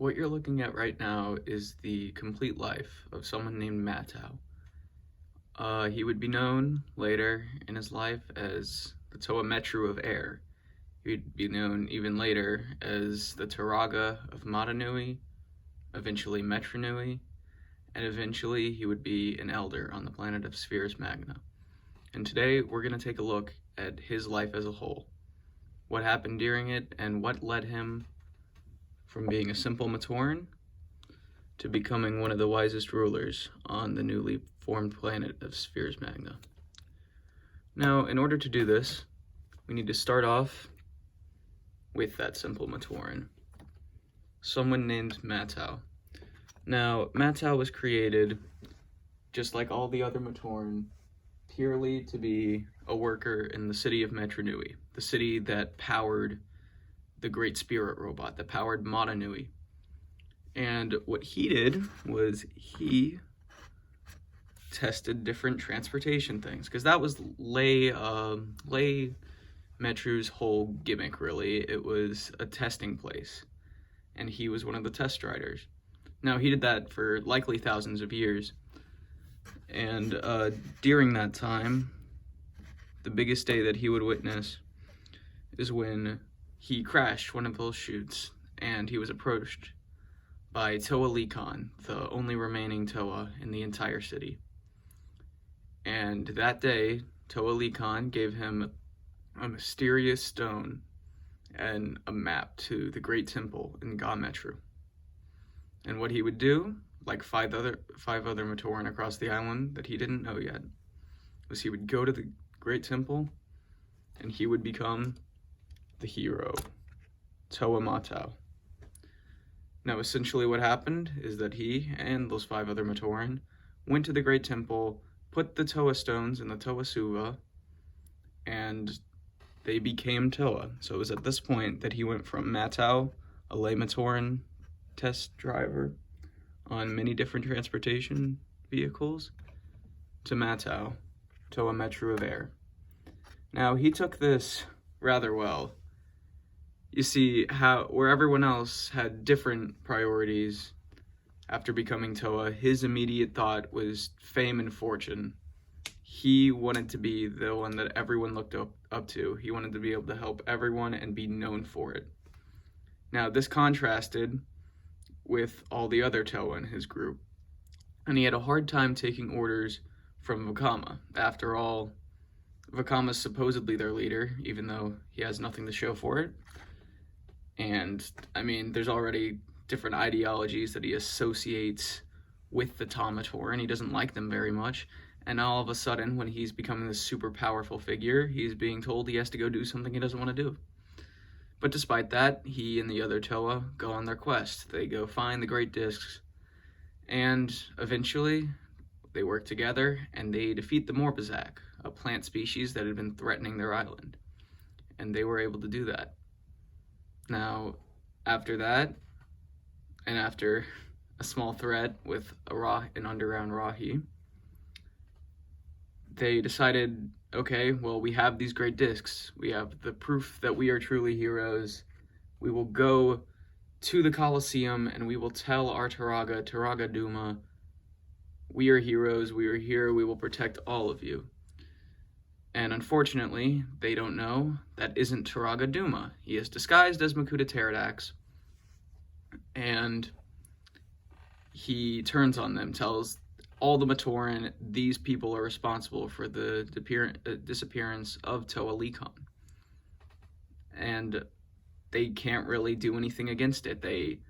What you're looking at right now is the complete life of someone named Matau. He would be known later in his life as the Toa Metru of air. He would be known even later as the Turaga of Matanui, eventually Metranui, and eventually he would be an elder on the planet of Spheres Magna. And today we're going to take a look at his life as a whole, what happened during it, and what led him from being a simple Matoran to becoming one of the wisest rulers on the newly formed planet of Spheres Magna. Now, in order to do this, we need to start off with that simple Matoran, someone named Matau. Now, Matau was created, just like all the other Matoran, purely to be a worker in the city of Metranui, the city that powered the Great Spirit robot, that powered Matanui. And what he did was he tested different transportation things, because that was Lay Metru's whole gimmick, really. It was a testing place, and he was one of the test riders. Now, he did that for likely thousands of years, and during that time, the biggest day that he would witness is when he crashed one of those chutes, and he was approached by Toa Lekon, the only remaining Toa in the entire city. And that day, Toa Lekon gave him a mysterious stone and a map to the Great Temple in Toa Metru. And what he would do, like five other Matoran across the island that he didn't know yet, was he would go to the Great Temple and he would become the hero, Toa Matau. Now, essentially what happened is that he and those 5 other Matoran went to the Great Temple, put the Toa stones in the Toa Suva, and they became Toa. So it was at this point that he went from Matau, a lay Matoran test driver on many different transportation vehicles, to Matau, Toa Metru of air. Now, he took this rather well. You see, where everyone else had different priorities after becoming Toa, his immediate thought was fame and fortune. He wanted to be the one that everyone looked up to. He wanted to be able to help everyone and be known for it. Now, this contrasted with all the other Toa in his group, and he had a hard time taking orders from Vakama. After all, Vakama's supposedly their leader, even though he has nothing to show for it. And, I mean, there's already different ideologies that he associates with the Toa Matoran. He doesn't like them very much. And all of a sudden, when he's becoming this super powerful figure, he's being told he has to go do something he doesn't want to do. But despite that, he and the other Toa go on their quest. They go find the Great Discs. And eventually, they work together and they defeat the Morbizak, a plant species that had been threatening their island. And they were able to do that. Now, after that, and after a small threat with an underground Rahi, they decided, okay, well, we have these great discs. We have the proof that we are truly heroes. We will go to the Colosseum and we will tell our Turaga Duma, we are heroes, we are here, we will protect all of you. And unfortunately, they don't know that isn't Turaga Duma. He is disguised as Makuta Pterodax, and he turns on them, tells all the Matoran these people are responsible for the disappearance of Toa Lekon. And they can't really do anything against it. They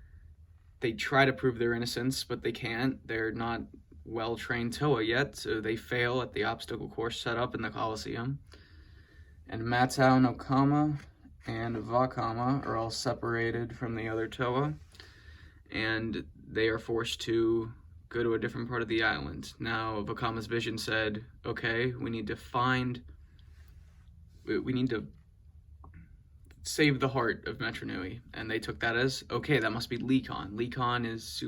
try to prove their innocence, but they can't. They're not well-trained Toa yet, so they fail at the obstacle course set up in the Colosseum. And Matau, Nokama, and Vakama are all separated from the other Toa, and they are forced to go to a different part of the island. Now, Vakama's vision said, okay, we need to save the heart of Metranui. And they took that as, okay, that must be Lekon. Lekon is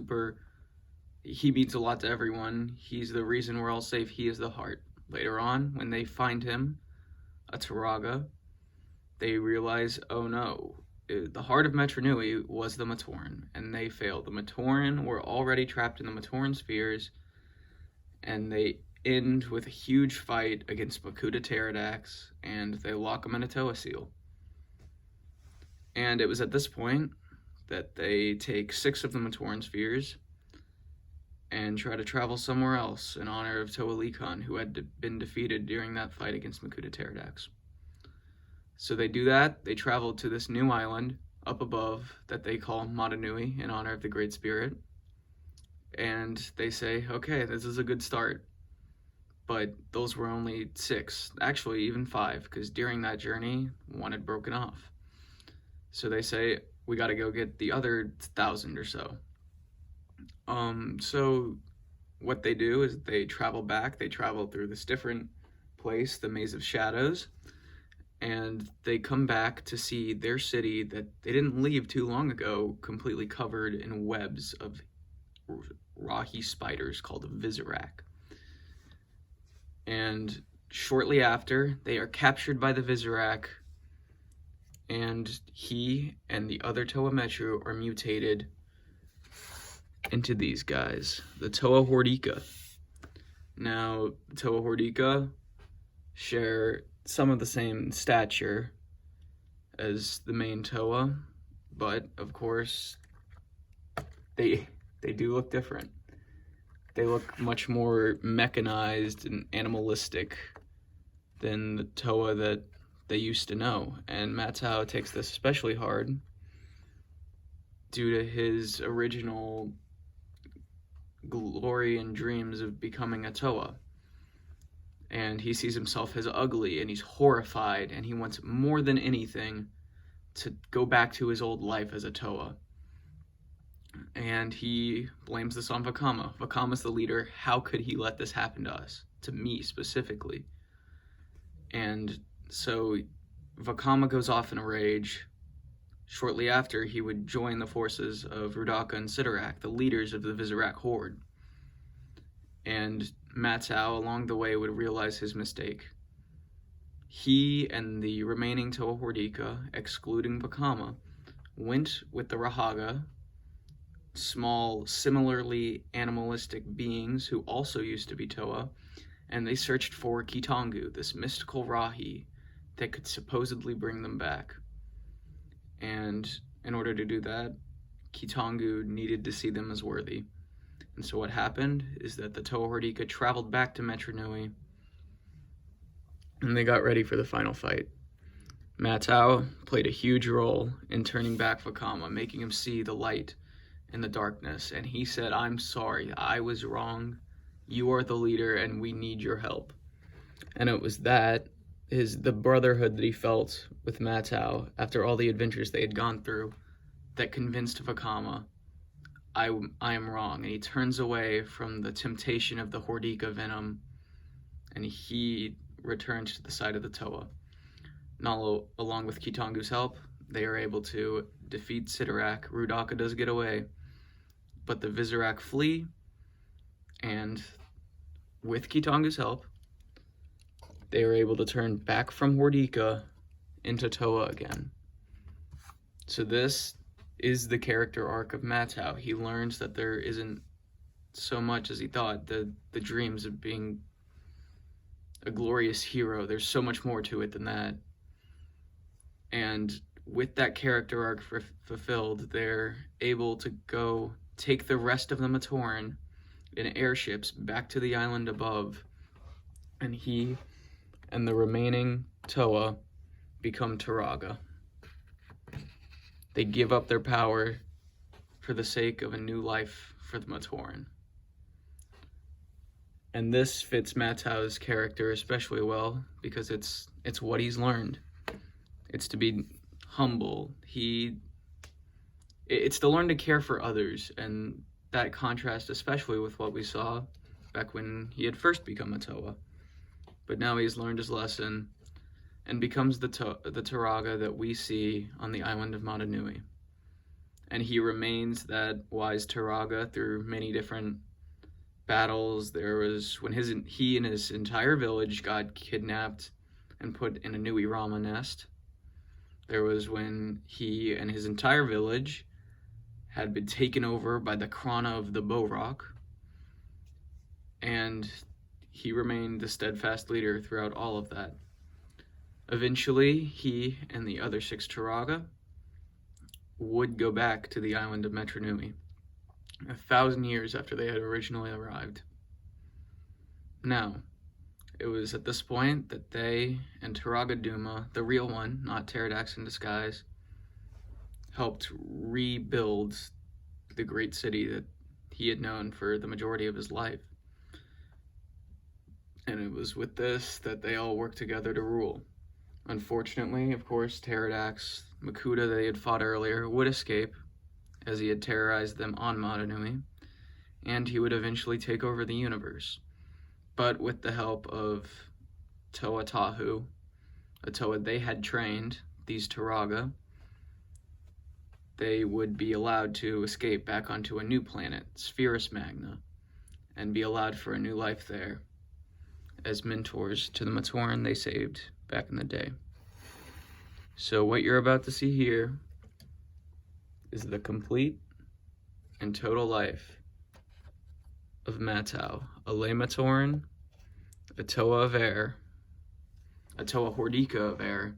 he means a lot to everyone. He's the reason we're all safe. He is the heart. Later on, when they find him, a Turaga, they realize, oh no, the heart of Metru Nui was the Matoran, and they failed. The Matoran were already trapped in the Matoran spheres, and they end with a huge fight against Bakuda Pterodax, and they lock them in a Toa seal. And it was at this point that they take 6 of the Matoran spheres and try to travel somewhere else in honor of Toa Likan, who had been defeated during that fight against Bakuda Pterodax. So they do that. They travel to this new island up above that they call Matanui in honor of the Great Spirit. And they say, okay, this is a good start. But those were only 6, actually even 5, because during that journey, 1 had broken off. So they say, we got to go get the other 1,000 or so. So what they do is they travel back. They travel through this different place, the Maze of Shadows, and they come back to see their city that they didn't leave too long ago completely covered in webs of Rahi spiders called Visorak. And shortly after, they are captured by the Visorak, and he and the other Toa Metru are mutated into these guys, the Toa Hordika. Now, Toa Hordika share some of the same stature as the main Toa, but of course, they do look different. They look much more mechanized and animalistic than the Toa that they used to know. And Matau takes this especially hard due to his original glory and dreams of becoming a Toa. And he sees himself as ugly, and he's horrified, and he wants more than anything to go back to his old life as a Toa. And he blames this on Vakama. Vakama's the leader. How could he let this happen to us? To me, specifically. And so Vakama goes off in a rage. Shortly after, he would join the forces of Rudaka and Sidorak, the leaders of the Visorak horde. And Matau, along the way, would realize his mistake. He and the remaining Toa Hordika, excluding Vakama, went with the Rahaga, small, similarly animalistic beings who also used to be Toa, and they searched for Kitangu, this mystical Rahi that could supposedly bring them back. And in order to do that, Kitangu needed to see them as worthy. And so what happened is that the Toa Hordika traveled back to Metru Nui, and they got ready for the final fight. Matau played a huge role in turning back Vakama, making him see the light in the darkness, and he said, I'm sorry, I was wrong, you are the leader, and we need your help. And it was the brotherhood that he felt with Matau after all the adventures they had gone through that convinced Vakama, I am wrong. And he turns away from the temptation of the Hordika venom, and he returns to the side of the Toa. Now, along with Kitangu's help, they are able to defeat Sidorak. Rudaka does get away, but the Visorak flee, and with Kitangu's help, they are able to turn back from Hordika into Toa again. So this is the character arc of Matau. He learns that there isn't so much as he thought, the dreams of being a glorious hero. There's so much more to it than that. And with that character arc fulfilled, they're able to go take the rest of the Matoran in airships back to the island above, and he and the remaining Toa become Turaga. They give up their power for the sake of a new life for the Matoran. And this fits Matau's character especially well because it's what he's learned. It's to be humble. It's to learn to care for others, and that contrast especially with what we saw back when he had first become a Toa. But now he's learned his lesson and becomes the Turaga that we see on the island of Matanui. And he remains that wise Turaga through many different battles. There was when he and his entire village got kidnapped and put in a Nui Rama nest. There was when he and his entire village had been taken over by the Krana of the Bow-Rock, and he remained the steadfast leader throughout all of that. Eventually, he and the other 6 Turaga would go back to the island of Metru Nui, 1,000 years after they had originally arrived. Now, it was at this point that they and Turaga Duma, the real one, not Pterodax in disguise, helped rebuild the great city that he had known for the majority of his life. And it was with this that they all worked together to rule. Unfortunately, of course, Pterodax, Makuta that they had fought earlier, would escape, as he had terrorized them on Matanui, and he would eventually take over the universe. But with the help of Toa Tahu, a Toa they had trained, these Turaga, they would be allowed to escape back onto a new planet, Spherus Magna, and be allowed for a new life there, as mentors to the Matoran they saved back in the day. So what you're about to see here is the complete and total life of Matau, a lay Matoran, a Toa of Air, a Toa Hordika of Air,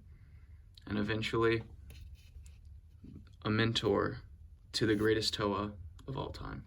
and eventually a mentor to the greatest Toa of all time.